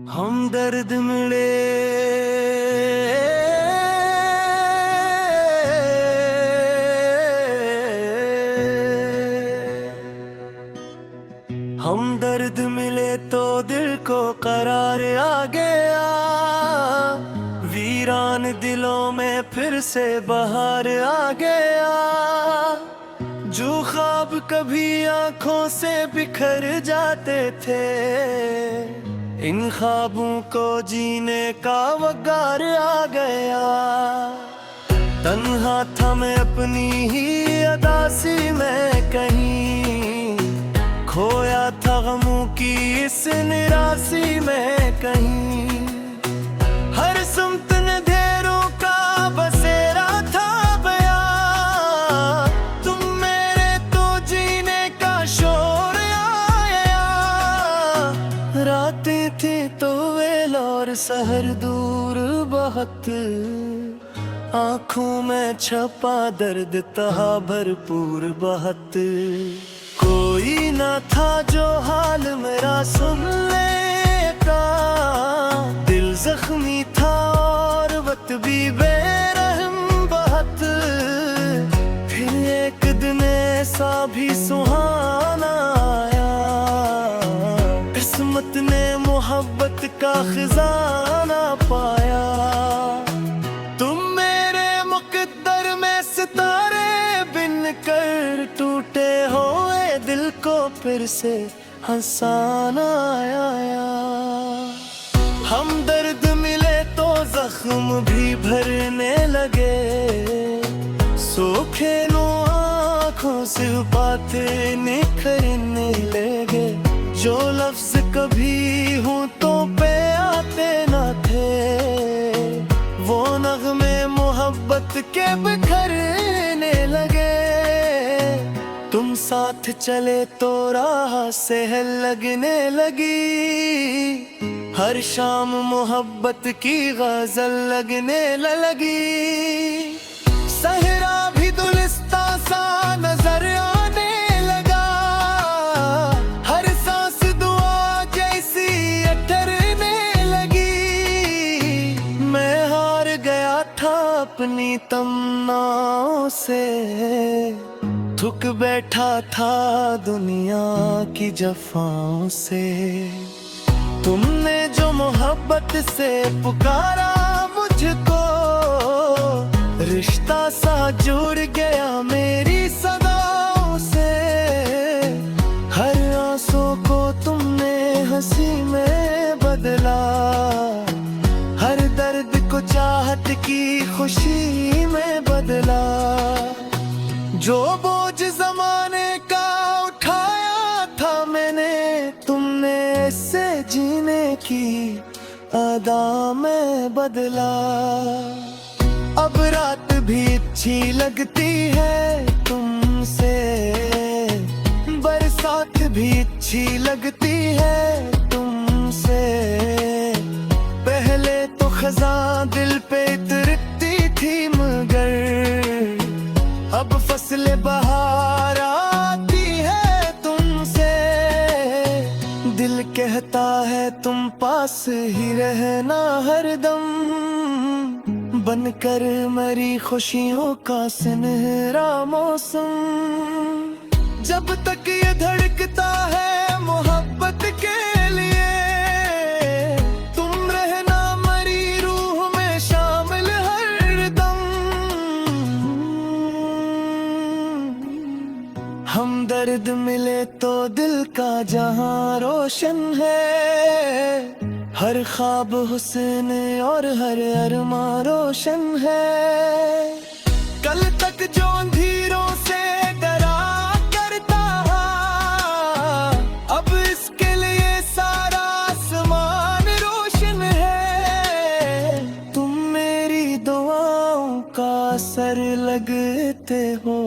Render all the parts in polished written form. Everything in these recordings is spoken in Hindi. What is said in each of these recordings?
हमदर्द मिले हमदर्द मिले तो दिल को करार आ गया, वीरान दिलों में फिर से बहार आ गया। जो ख्वाब कभी आंखों से बिखर जाते थे, इन ख्वाबों को जीने का वक़्त आ गया। तन्हा था मैं अपनी ही अदासी में, कहीं खोया था गमों की इस निराशी में। कहीं हर सुमत अंधेरों का बसेरा था बया, तुम मेरे तो जीने का शोर आया। रातें थी तो वेल और सहर दूर बहुत, आँखों में छपा दर्द तहा भरपूर बहुत। कोई न था जो हाल मेरा सुन लेता, दिल जख्मी था और वक्त भी बेरहम बहुत। फिर एक दिन ऐसा भी सुहाना आया, किस्मत ने मोहब्बत का खजाना पाया। तुम मेरे मुकद्दर में सितारे बिन कर टूटे हुए दिल को फिर से हंसाना आया। हम दर्द मिले तो जख्म भी भरने लगे, सोखे आँखों से बातें निखरने लगे। जो लफ्ज कभी होंठों पे आते न थे, वो नगमे मोहब्बत के बिखरने लगे। तुम साथ चले तो राह सहल लगने लगी, हर शाम मोहब्बत की गजल लगने लगी। सहरा भी दुलिस्ता सा नजर आने लगा, हर सांस दुआ जैसी ठहरने लगी। मैं हार गया था अपनी तमन्नाओं से, थक बैठा था दुनिया की जफाओं से। तुमने जो मोहब्बत से पुकारा मुझको, रिश्ता सा जुड़ गया मेरी सदाओं से। हर आंसू को तुमने हंसी में बदला, हर दर्द को चाहत की खुशी में बदला। जो बोझ जमाने का उठाया था मैंने, तुमने इससे जीने की अदा में बदला। अब रात भी अच्छी लगती है तुमसे, बरसात भी अच्छी लगती है तुमसे। पहले तो खज़ां दिल पे उतरती थी, मगर अब फसले बहार आती है तुमसे। दिल कहता है तुम पास ही रहना हरदम, बनकर मेरी खुशियों का सुनहरा मौसम। जब तक ये धड़कता है मोहब्बत के लिए, तुम रहना मेरी रूह में शामिल हरदम। हम दर्द मिले तो दिल का जहां रोशन है, हर ख्वाब हुस्न और हर अरमां रोशन है। कल तक जो अंधेरों से डरा करता, अब इसके लिए सारा आसमान रोशन है। तुम मेरी दुआओं का असर लगते हो,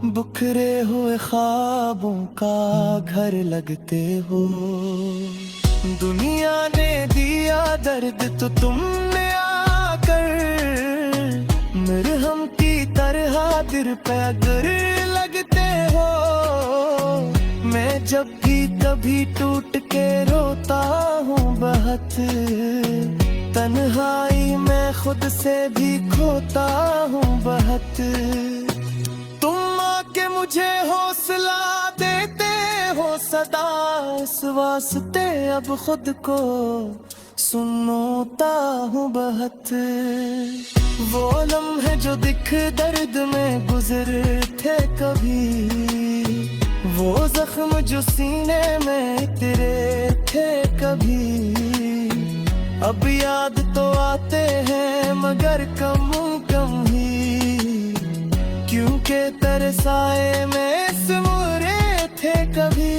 बिखरे हुए ख्वाबों का घर लगते हो। दुनिया ने दिया दर्द तो तुमने आकर, मरहम की तरह दिल पे अगर लगते हो। मैं जब भी कभी टूट के रोता हूँ बहुत, तन्हाई में खुद से भी खोता हूँ बहुत। तुम आके मुझे हौसला देते हो सदा, इस वास्ते अब खुद को सुनता हूँ बहुत। वो लम्हे जो दिख दर्द में गुजरे थे कभी, वो जख्म जो सीने में तेरे थे कभी, अब याद तो आते हैं मगर कम कम ही, क्योंकि तरसाए में सिमरे थे कभी।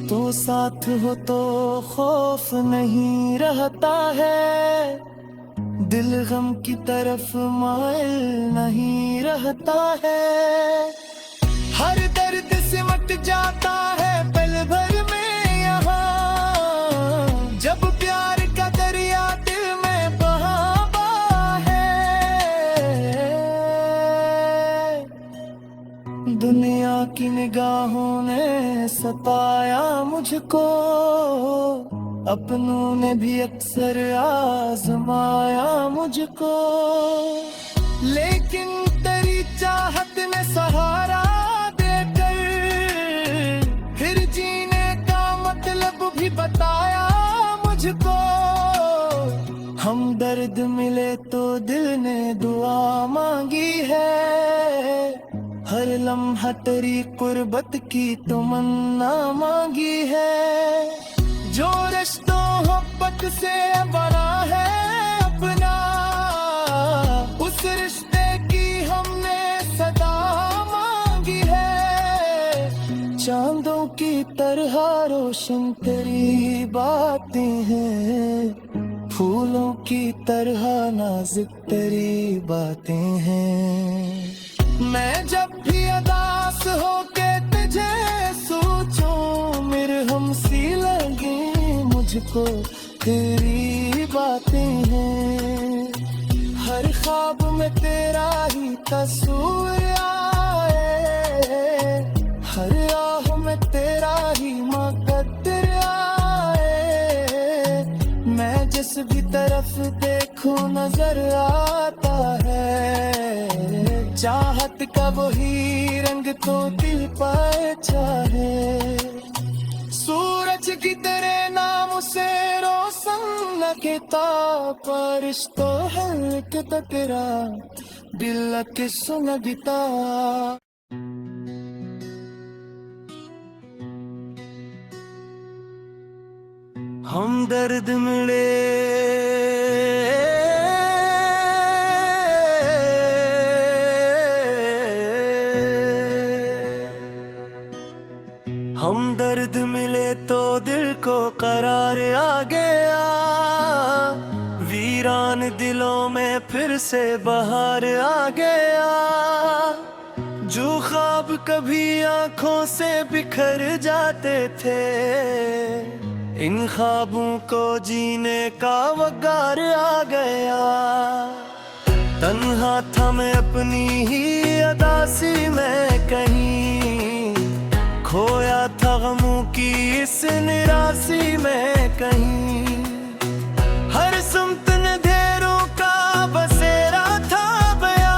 तो साथ हो तो खौफ नहीं रहता है, दिल गम की तरफ माइल नहीं रहता है। हर दर्द सिमट जाता है पल भर में यहाँ, जब प्यार का दरिया दिल में बहा है। दुनिया की निगाहों ने सताया मुझको, अपनों ने भी अक्सर आजमाया मुझको, लेकिन तेरी चाहत ने सहारा देकर फिर जीने का मतलब भी बताया मुझको। हम दर्द मिले तो दिल ने दुआ मांगी है, हर लम्हा तेरी कुर्बत की तमन्ना मांगी है। जो रिश्तों मोहब्बत से बड़ा है अपना, उस रिश्ते की हमने सदा मांगी है। चांदों की तरह रोशन तेरी बातें हैं, फूलों की तरह नाजुक तेरी बातें हैं। मैं जब भी अदास होके तुझे सोचूं, मेरे हमसी लगे मुझको तेरी बातें हैं। हर ख्वाब में तेरा ही तस्वीर आए, हर आह में तेरा ही मुकद्दर आए। मैं जिस भी तरफ देखूं नजर आता है, चाहत का वही रंग तो दिल पर चाहे। सूरज की तेरे नाम से रोशन लगता, बारिश तो हल्क तेरा दिल के सुनगता। हम दर्द मिले हम दर्द मिले तो दिल को करार आ गया, वीरान दिलों में फिर से बहार आ गया। जो ख्वाब कभी आंखों से बिखर जाते थे, इन ख्वाबों को जीने का वकार आ गया। तन्हा था मैं अपनी ही अदासी में कहीं, खोया था गमों की इस निराशी में कहीं। हर सुमत अंधेरों का बसेरा था बया,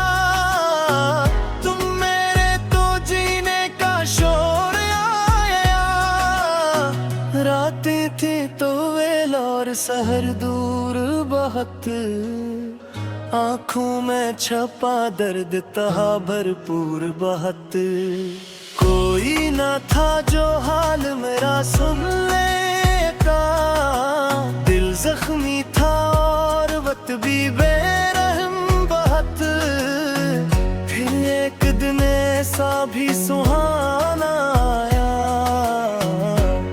तुम मेरे तो जीने का शोर आया। रातें थी तो वेल और सहर दूर बहुत, आँखों में छपा दर्द तहा भरपूर बहुत। कोई ना था जो हाल मेरा सुन लेता, दिल जख्मी था और वक्त भी बेरहम बहुत। फिर एक दिन ऐसा भी सुहाना आया,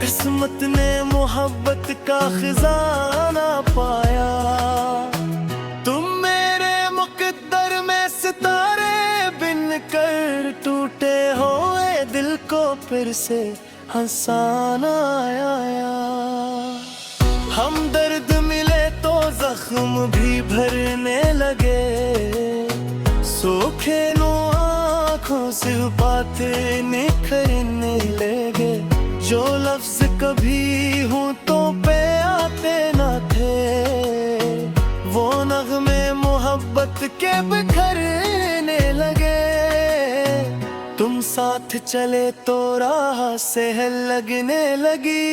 किस्मत ने मोहब्बत का खजाना पाया। तुम मेरे मुकद्दर में सितारे बिन कर टूटे हो, दिल को फिर से हंसाना आया। हम दर्द मिले तो जख्म भी भरने लगे, सोखे नो आँखों बातें निखरने लगे। जो लफ्ज कभी होंठों पे आते न थे, वो नगमे मोहब्बत के बिखरने लगे। तुम साथ चले तो राह सहल लगने लगी।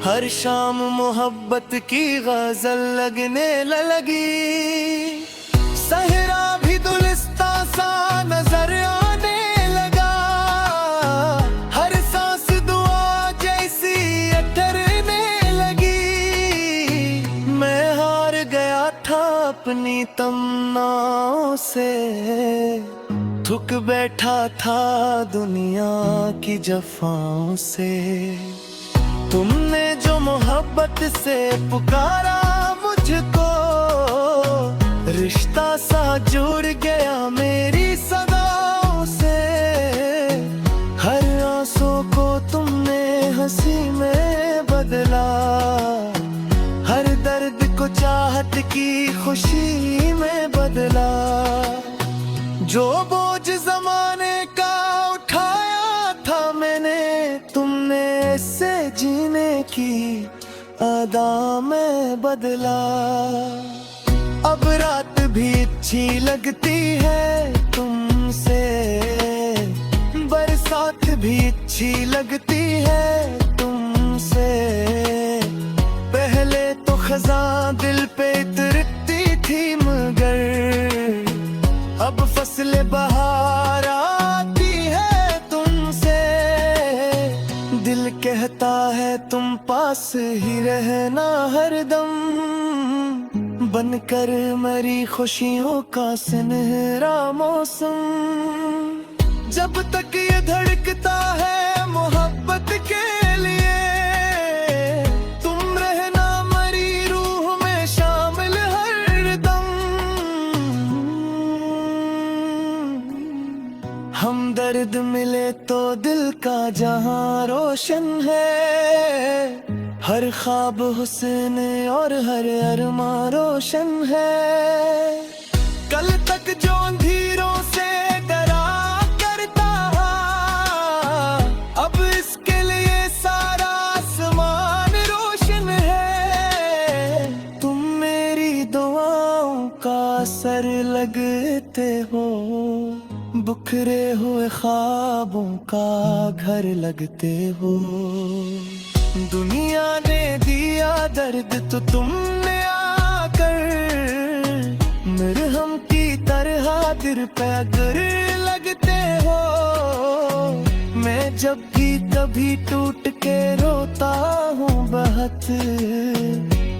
हर शाम मोहब्बत की गजल लगने लगी। सहरा भी दुलिस्ता सा नजर आने लगा। हर सांस दुआ जैसी ठहरने लगी। मैं हार गया था अपनी तमन्नाओं से, थक बैठा था दुनिया की जफाओं से। तुमने जो मोहब्बत से पुकारा मुझको, रिश्ता सा जुड़ गया मेरी सदाओं से। हर आंसू को तुमने हंसी में बदला, हर दर्द को चाहत की खुशी में बदला। जो बोझ जमाने का उठाया था मैंने, तुमने इससे जीने की अदा में बदला। अब रात भी अच्छी लगती है तुमसे, बरसात भी अच्छी लगती है तुमसे। पहले तो खज़ां दिल पे उतरती थी, मगर अब फसले बहार आती है तुमसे। दिल कहता है तुम पास ही रहना हरदम, बनकर मेरी खुशियों का सुनहरा मौसम। जब तक ये धड़कता है मोहब्बत के लिए, तुम रहना मेरी रूह में शामिल हरदम। हम दर्द मिले तो दिल का जहां रोशन है। हर ख्वाब हुस्न और हर अरमा रोशन है। कल तक जो अंधेरों से डरा करता, अब इसके लिए सारा आसमान रोशन है। तुम मेरी दुआओं का असर लगते हो, बिखरे हुए ख्वाबों का घर लगते हो। दुनिया ने दिया दर्द तो तुमने आकर, मरहम की तरह दिल पे अगर लगते हो। मैं जब भी कभी टूट के रोता हूँ बहुत,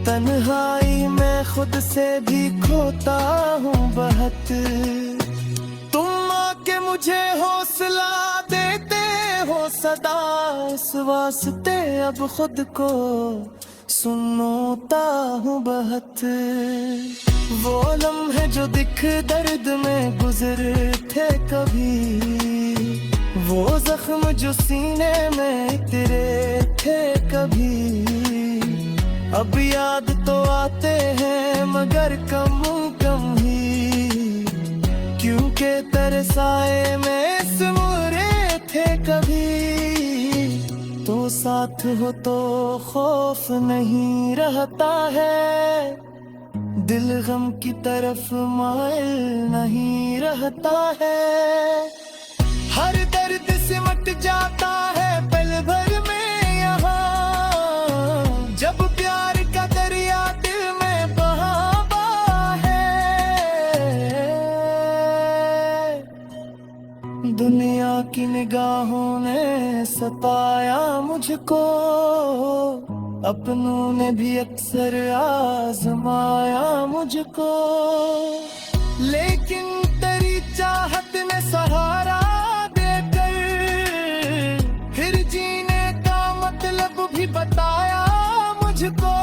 तन्हाई में खुद से भी खोता हूँ बहुत। तुम आके मुझे हौसला देते हो सदा, इस वास्ते अब खुद को सुनता हूँ बहुत। वो लम्हे जो दिख दर्द में गुजरे थे कभी, वो जख्म जो सीने में तेरे थे कभी। अब याद तो आते हैं मगर कम कम ही, क्योंकि तेरे साए में सिमरे थे कभी। तो साथ हो तो खौफ नहीं रहता है, दिल गम की तरफ माइल नहीं रहता है। हर दर्द सिमट जाता है पल भर में यहाँ, जब प्यार का दरिया दिल में बहा है। दुनिया की निगाहों ने सताया मुझको, अपनों ने भी अक्सर आजमाया मुझको। लेकिन तेरी चाहत ने सहारा देकर फिर जीने का मतलब भी बताया मुझको।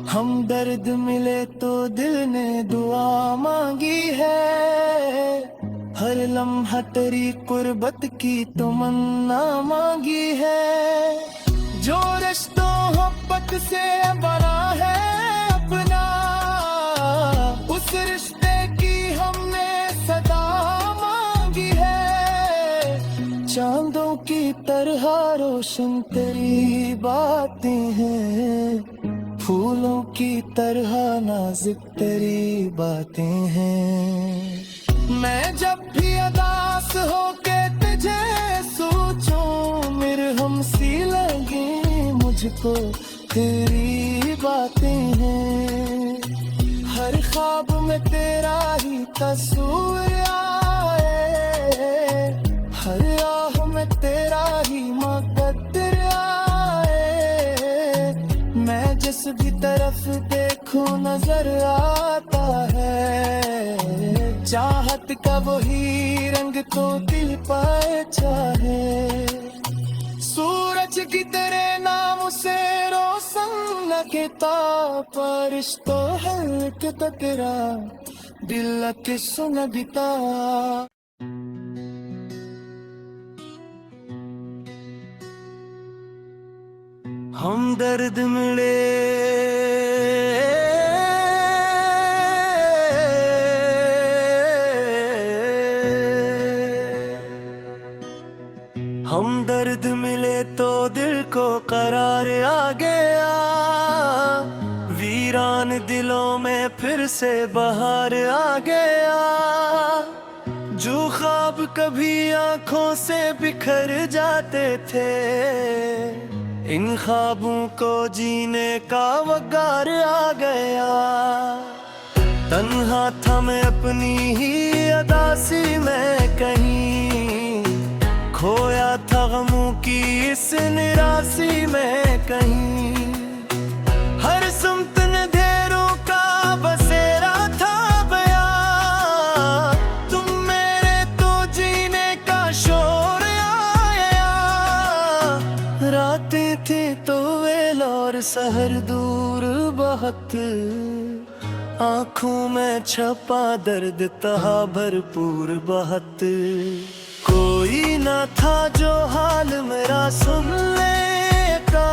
हम दर्द मिले तो दिल ने दुआ मांगी है, हर लम्हा तेरी कुर्बत की तमन्ना मांगी है। जो रिश्तों मोहब्बत से बना है अपना, उस रिश्ते की हमने सदा मांगी तरह रोशन तेरी बातें हैं, फूलों की तरह नाजुक तेरी बातें हैं। मैं जब भी अदास होके तुझे सोचूं, मेरे हमसी लगे मुझको तेरी बातें हैं। हर ख्वाब में तेरा ही तस्वीर आए, हर आह में तेरा ही मुकद्दर आए। मैं जिस भी तरफ देखूं नजर आता है, चाहत का वही रंग तो दिल पाए चाहे। सूरज की तेरे नाम से रोशन लगता, बारिश तो हल्क तेरा दिल के सुनगता। हम दर्द मिले हम दर्द मिले तो दिल को करार आ गया, वीरान दिलों में फिर से बहार आ गया। जो ख्वाब कभी आंखों से बिखर जाते थे, इन ख्वाबों को जीने का वक़्त आ गया। तन्हा था मैं अपनी ही अदासी में, कहीं खोया था गमों की इस निराशी में कहीं। हर सुमत अंधेरों का बसेरा था बया, तुम मेरे तो जीने का शोर आया। रातें थी तो वेल और सहर दूर बहुत, आँखों में छपा दर्द था भरपूर बहुत। कोई ना था जो हाल मेरा सुन लेता,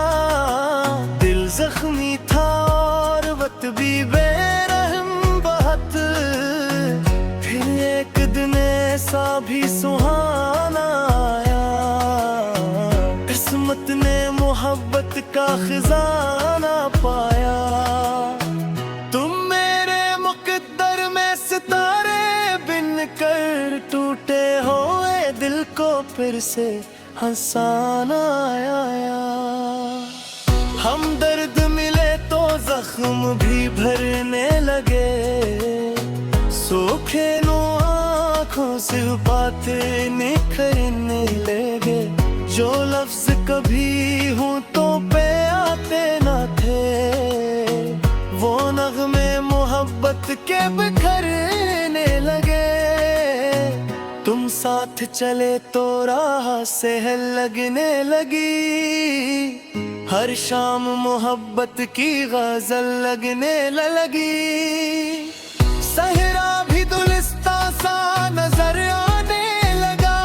दिल जख्मी था और वक्त भी बेरहम बहुत। फिर एक दिन ऐसा भी सुहाना आया, किस्मत ने मोहब्बत का खजाना पाया। तुम मेरे मुकद्दर में सितारे बिन कर, टूटे हुए दिल को फिर से हंसाना आया। हम दर्द मिले तो जख्म भी भरने लगे, सूखे नो आँखों से बातें निखरने लगे। जो लफ्ज कभी होंठों पे आते न थे, वो नगमे मोहब्बत के बिखरने लगे। तुम साथ चले तो राह सहल लगने लगी, हर शाम मोहब्बत की गजल लगने लगी। सहरा भी दुलिस्ता सा नजर आने लगा,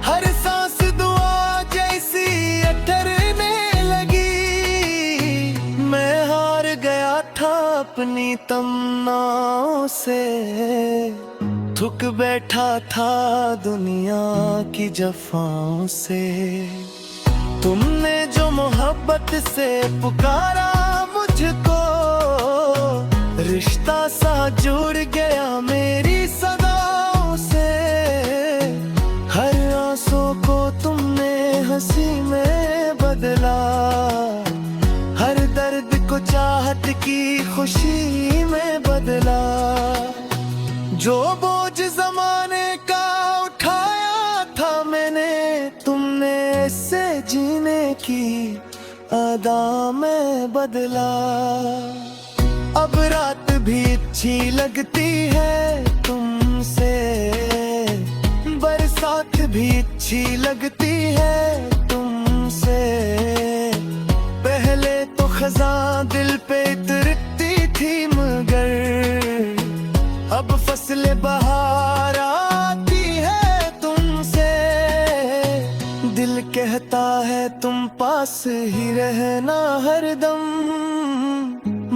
हर सांस दुआ जैसी ठहरने लगी। मैं हार गया था अपनी तमन्नाओं से, थक बैठा था दुनिया की जफाओं से। तुमने जो मोहब्बत से पुकारा मुझको, रिश्ता सा जुड़ गया मेरी सदाओं से। हर आंसू को तुमने हंसी में बदला, हर दर्द को चाहत की खुशी में बदला। जो बोझ जमाने का उठाया था मैंने, तुमने इससे जीने की अदा में बदला। अब रात भी अच्छी लगती है तुमसे, बरसात भी अच्छी लगती है तुमसे। पहले तो खज़ां दिल पे उतरती थी, मगर अब फसले बहार आती है तुमसे। दिल कहता है तुम पास ही रहना हरदम,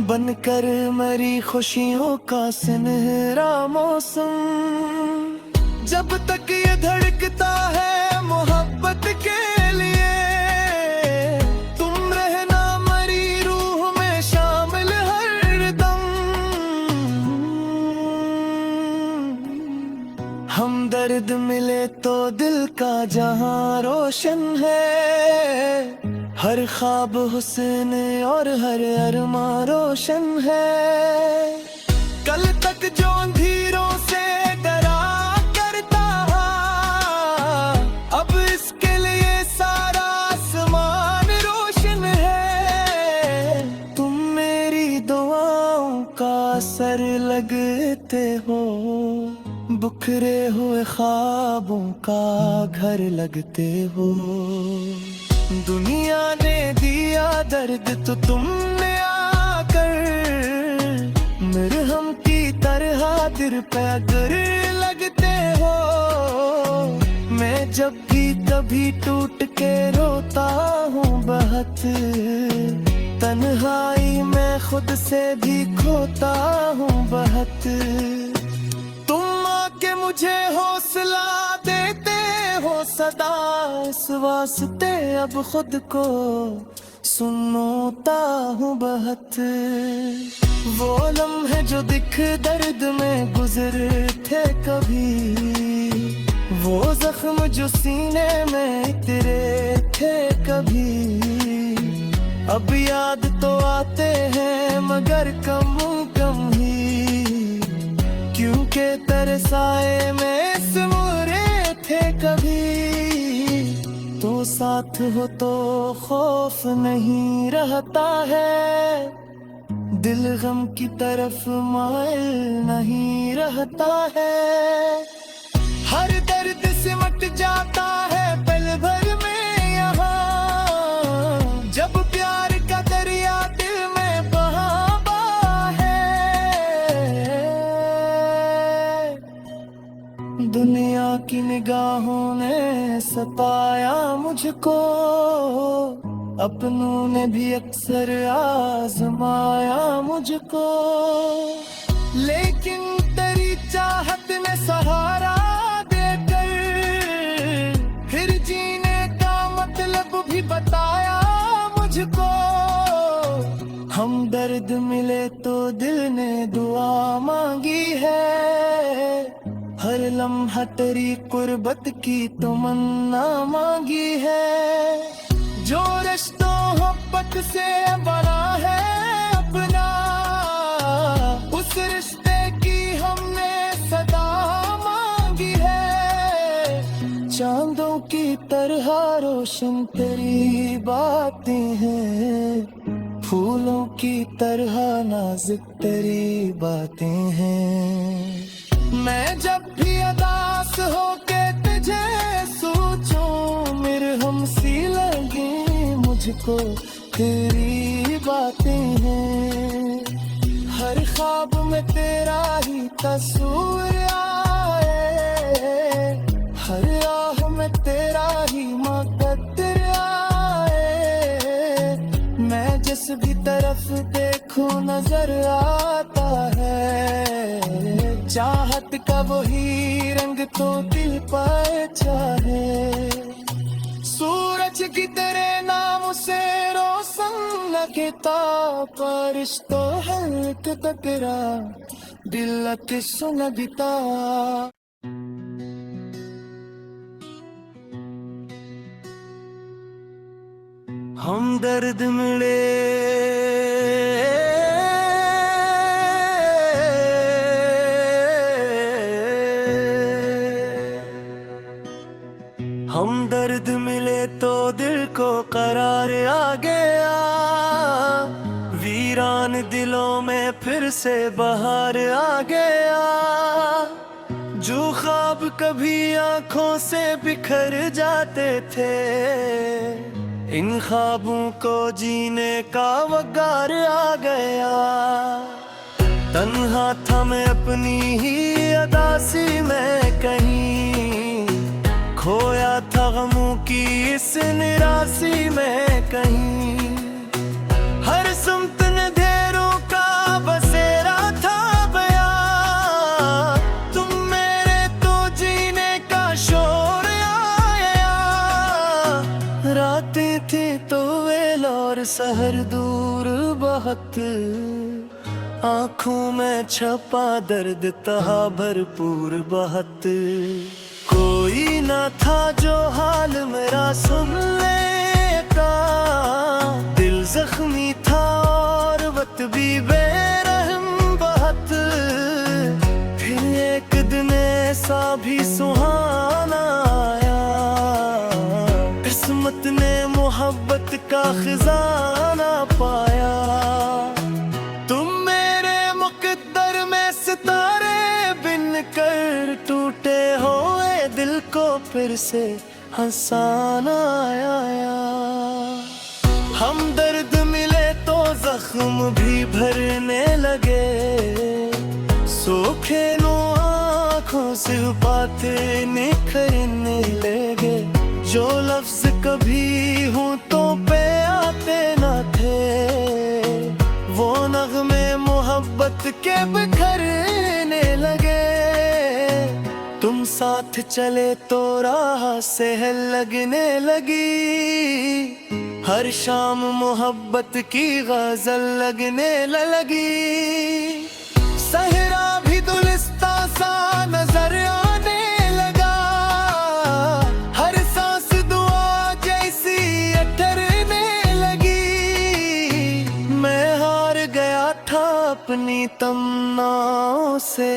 बनकर मेरी खुशियों का सुनहरा मौसम। जब तक ये धड़कता है मोहब्बत के रोशन है, हर ख्वाब हुस्न और हर अरमा रोशन है। कल तक जो अंधेरों से डरा करता था, अब इसके लिए सारा आसमान रोशन है। तुम मेरी दुआओं का असर लगते हो, बिखरे हुए ख्वाबों का घर लगते हो। दुनिया ने दिया दर्द तो तुमने आकर मरहम की तरह दिल पे अगर लगते हो। मैं जब भी कभी टूट के रोता हूँ बहुत, तन्हाई में खुद से भी खोता हूँ बहुत। तुम आके मुझे हौसला देते हो सदा, इस वास्ते अब खुद को सुनता हूँ बहुत। वो लम्हे जो दिख दर्द में गुजरे थे कभी, वो जख्म जो सीने में इतरे थे कभी, अब याद तो आते हैं मगर कम कम ही, क्योंकि तरसाए में सिमरे थे कभी। तो साथ हो तो खौफ नहीं रहता है, दिल गम की तरफ माइल नहीं रहता है। हर दर्द सिमट जाता है पल भर में यहाँ, जब प्यार का दरिया दिल में बहा है। दुनिया की निगाहों ने सताया मुझको, अपनों ने भी अक्सर आजमाया मुझको, लेकिन तेरी चाहत ने सहारा देकर फिर जीने का मतलब भी बताया मुझको। हम दर्द मिले तो दिल ने दुआ मांगी है, हर लम्हा तेरी कुर्बत की तमन्ना मांगी है। जो रिश्तों मोहब्बत से बना है अपना, उस रिश्ते की हमने सदा मांगी है। चांदों की तरह रोशन तेरी बातें हैं, फूलों की तरह नाजुक तेरी बातें हैं। मैं जब भी अदास होके तुझे सोचूं, मेरे हमसी लगे मुझको तेरी बातें हैं। हर ख्वाब में तेरा ही तस्वीर आए, हर आह में तेरा ही मुकद्दर आए। मैं जिस भी तरफ देखूं नजर आता है, चाहत का वही रंग तो दिल पर चाहे। सूरज की तेरे नाम से रोशन लगता, बारिश तो हल्क तकरा दिल के सुनगता। हम दर्द मिले हम दर्द मिले तो दिल को करार आ गया, वीरान दिलों में फिर से बहार आ गया। जो ख्वाब कभी आंखों से बिखर जाते थे, इन ख्वाबों को जीने का वकार आ गया। तन्हा था मैं अपनी ही अदासी में कहीं, खोया था गमों की इस निराशी में कहीं। हर सुमत अंधेरों का बसेरा था बया, तुम मेरे तो जीने का शोर आया। रातें थी तो वेल और सहर दूर बहुत, आँखों में छपा दर्द तहा भरपूर बहुत। कोई कोई ना था जो हाल मेरा सुनने का। दिल जख्मी था और वक्त भी बेरहम बहुत। फिर एक दिन ऐसा भी सुहाना आया, किस्मत ने मोहब्बत का खजाना पाया। तुम मेरे मुकद्दर में सितारे बिन कर टूटे हुए दिल को फिर से हंसाना आया। हम दर्द मिले तो जख्म भी भरने लगे, सूखे आँखों से बातें निखरने लगे। जो लफ्ज कभी होंठों पे आते न थे, वो नगमे मोहब्बत के बिखरने लगे। तुम साथ चले तो राह सहल लगने लगी, हर शाम मोहब्बत की गजल लगने लगी। सहरा भी दुलिस्ता सा नजर आने लगा, हर सांस दुआ जैसी ठहरने लगी। मैं हार गया था अपनी तमन्नाओं से,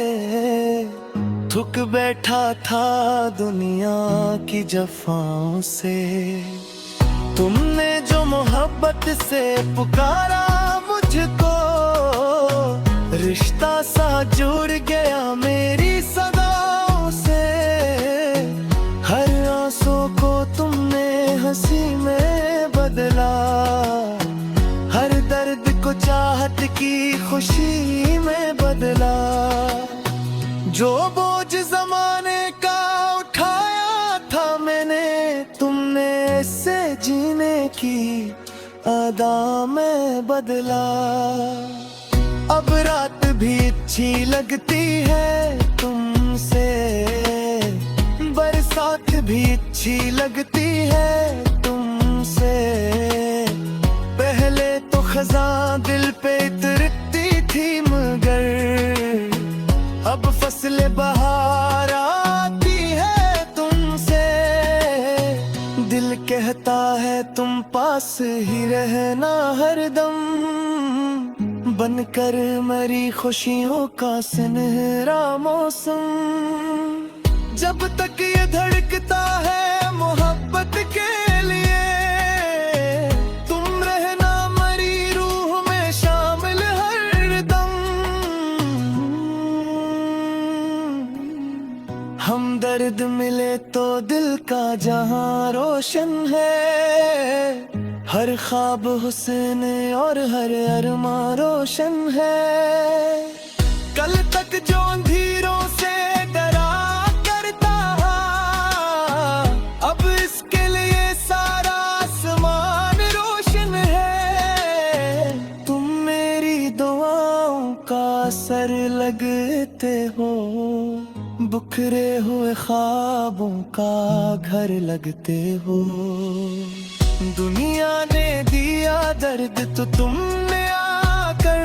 थक बैठा था दुनिया की जफाओं से। तुमने जो मोहब्बत से पुकारा मुझको, रिश्ता सा जुड़ गया मेरी सदाओं से। हर आंसू को तुमने हंसी में बदला, हर दर्द को चाहत की खुशी में बदला। जो बोझ जमाने का उठाया था मैंने, तुमने इससे जीने की अदा में बदला। अब रात भी अच्छी लगती है तुमसे, बरसात भी अच्छी लगती है तुमसे। पहले तो खज़ां दिल पे उतरती थी, मगर अब फसले बहार आती है तुमसे। दिल कहता है तुम पास ही रहना हरदम, बनकर मेरी खुशियों का सुनहरा मौसम। जब तक ये धड़कता है मोहब्बत के लिए, तुम रहना मेरी रूह में शामिल हरदम। हम दर्द मिले तो दिल का जहां रोशन है, हर ख्वाब हुस्न और हर अरमा रोशन है। कल तक जो अंधेरों से डरा करता, अब इसके लिए सारा आसमान रोशन है। तुम मेरी दुआओं का असर लगते हो, बिखरे हुए ख्वाबों का घर लगते हो। दुनिया ने दिया दर्द तो तुमने आकर,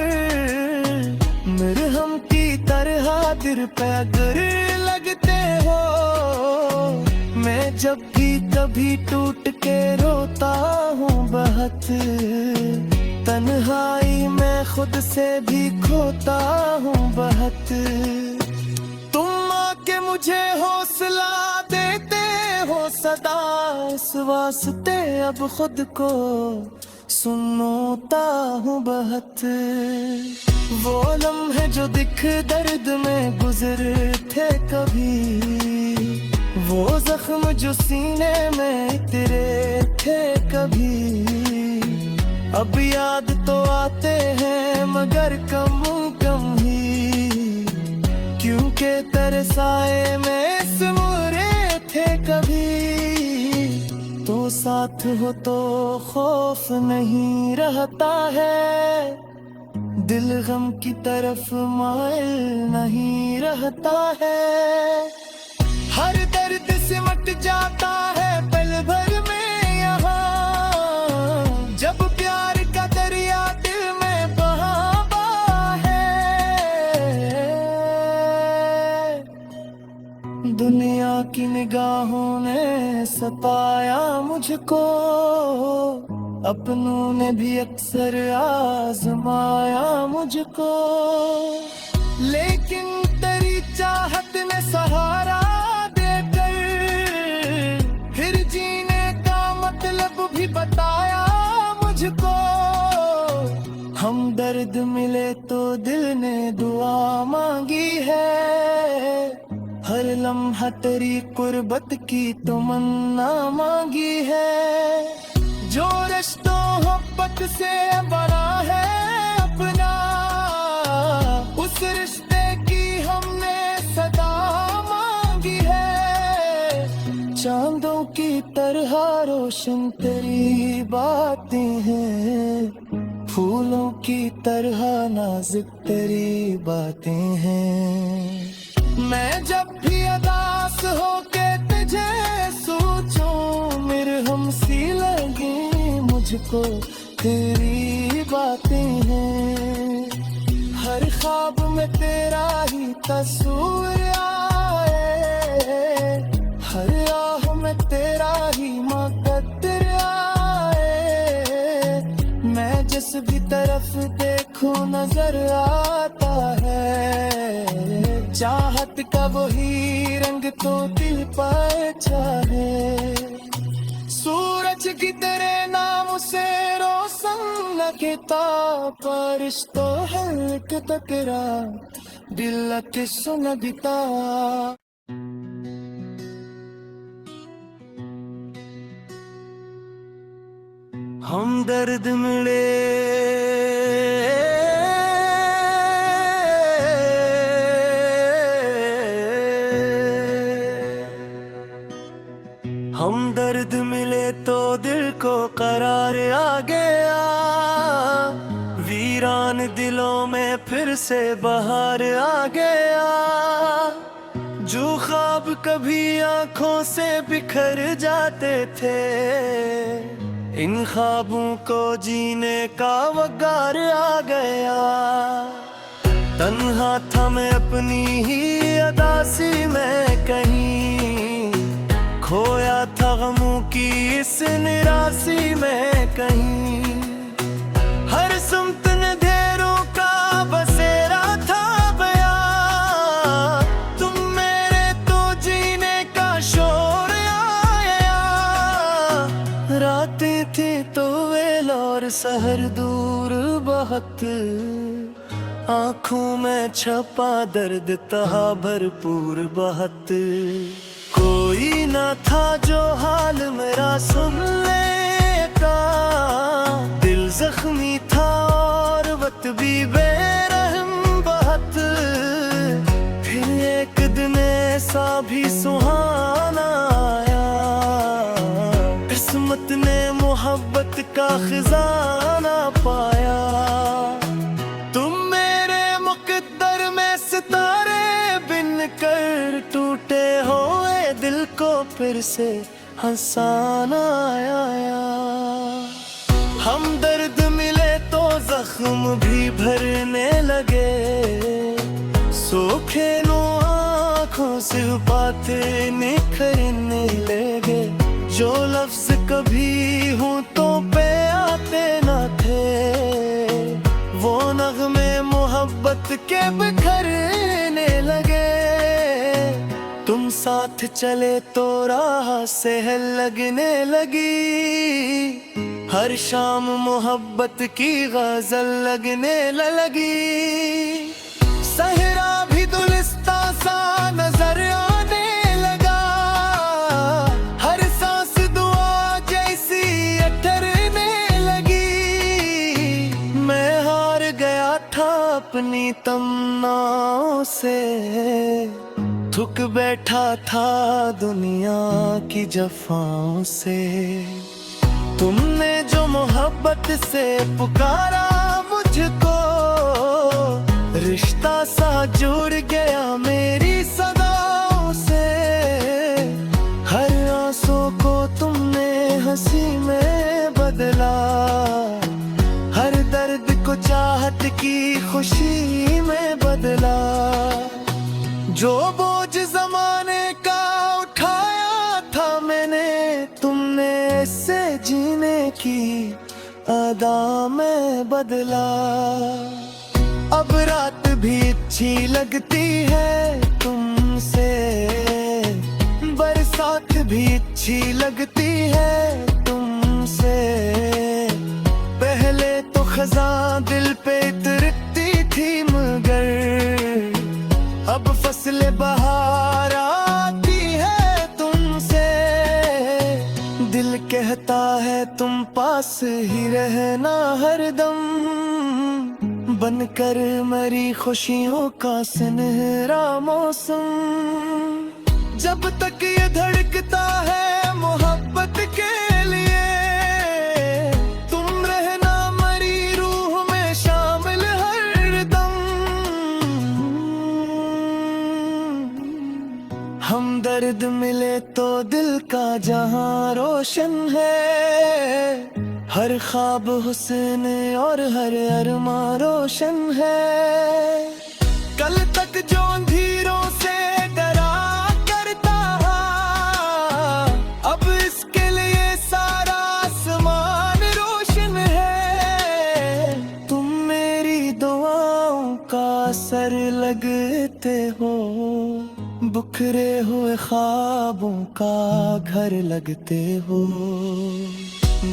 मरहम की तरह दिल पे अगर लगते हो। मैं जब भी कभी टूट के रोता हूँ बहुत, तन्हाई में खुद से भी खोता हूँ बहुत। तुम आके मुझे हौसला देते हो सदा, इस वास्ते अब खुद को सुनता हूँ बहुत। वो लम्हे जो दिख दर्द में गुजरे थे कभी, वो जख्म जो सीने में तेरे थे कभी। अब याद तो आते हैं मगर कम कम ही, क्योंकि तेरे साए में सिमरे थे कभी। तो साथ हो तो खौफ नहीं रहता है, दिल गम की तरफ माइल नहीं रहता है। हर दर्द सिमट जाता है पल भर में यहाँ, जब प्यार का दरिया दिल में बहा है। दुनिया की निगाहों मुझको, अपनों ने भी अक्सर आजमाया मुझको, लेकिन तेरी चाहत ने सहारा देकर फिर जीने का मतलब भी बताया मुझको। हम दर्द मिले तो दिल ने दुआ मांगी है, हर लम्हा तेरी कुर्बत की तमन्ना मांगी है। जो रिश्तों मोहब्बत से बना है अपना, उस रिश्ते की हमने सदा मांगी है। चांदों की तरह रोशन तेरी बातें हैं, फूलों की तरह नाजुक तेरी बातें हैं। मैं जब भी अदास होके तुझे सोचूं, मेरे हमसी लगे मुझको तेरी बातें हैं। हर ख्वाब में तेरा ही तस्वीर आए, हर राह में तेरा ही मुकद्दर आए। मैं जिस भी तरफ देखूं नजर आता है, चाहत का वही रंग तो दिल पर चाहे। सूरज की तेरे नाम से रोशन लगता, बारिश तो हल्क तकरा दिल के सुन बिता। हम दर्द मिले हम दर्द मिले तो दिल को करार आ गया, वीरान दिलों में फिर से बहार आ गया। जो ख्वाब कभी आंखों से बिखर जाते थे, इन ख्वाबों को जीने का वकार आ गया। तन्हा था मैं अपनी ही अदासी में कहीं, खोया था गमों की इस निराशी में कहीं। हर सुमत अंधेरों का बसेरा था बया, तुम मेरे तो जीने का शोर आया। रातें थी तो वेल और सहर दूर बहुत, आंखों में छपा दर्द तहा भरपूर बहुत। कोई ना था जो हाल मेरा सुन लेता, दिल जख्मी था और वक्त भी बेरहम बहुत। फिर एक दिन ऐसा भी सुहाना आया, किस्मत ने मोहब्बत का खजाना पाया। तुम मेरे मुकद्दर में सितारे बिन कर टूटे हुए दिल को फिर से हंसाना आया। हम दर्द मिले तो जख्म भी भरने लगे, सूखे नो आँखों से बातें निखरने लगे। जो लफ्ज कभी होंठों पे आते न थे, वो नगमे मोहब्बत के बिखरने लगे। तुम साथ चले तो राह सहल लगने लगी, हर शाम मोहब्बत की गजल लगने लगी। सहरा भी दुलिस्ता सा नजर आने लगा, हर सांस दुआ जैसी ठहरने लगी। मैं हार गया था अपनी तमन्नाओं से, थक बैठा था दुनिया की जफाओं से। तुमने जो मोहब्बत से पुकारा मुझको, रिश्ता सा जुड़ गया मेरी सदाओं से। हर आंसू को तुमने हंसी में बदला, हर दर्द को चाहत की खुशी में बदला। जो बोझ जमाने का उठाया था मैंने, तुमने अदा में बदला। अब रात भी अच्छी लगती है तुमसे, बरसात भी अच्छी लगती है तुमसे। पहले तो खज़ां दिल पे उतरती थी मगर अब फसलें बहार आती है तुमसे। दिल कहता है तुम पास ही रहना हरदम, बनकर मेरी खुशियों का सुनहरा मौसम। जब तक ये धड़कता है मोहब्बत के लिए, तुम रहना मेरी रूह में शामिल हरदम। हम दर्द मिले तो दिल का जहां रोशन है, हर ख्वाब हुस्न और हर अरमां रोशन है। कल तक जो अंधेरों से डरा करता था, अब इसके लिए सारा आसमान रोशन है। तुम मेरी दुआओं का असर लगते हो, बिखरे हुए ख्वाबों का घर लगते हो।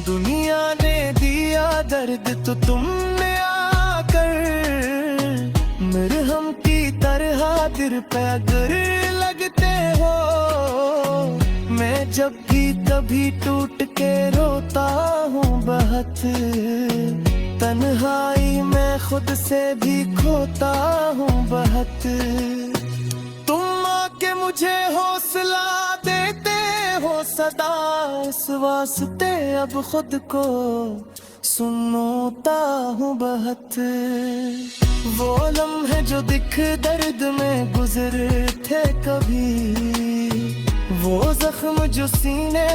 दुनिया ने दिया दर्द तो तुमने आकर मरहम की तरह दिल पे अगर लगते हो। मैं जब भी कभी टूट के रोता हूँ बहुत, तन्हाई में खुद से भी खोता हूँ बहुत। तुम आके मुझे हौसला देते हो सदा, इस वास्ते अब खुद को सुनता हूँ बहुत। वो लम्हे जो दिख दर्द में गुजरे थे कभी, वो जख्म जो सीने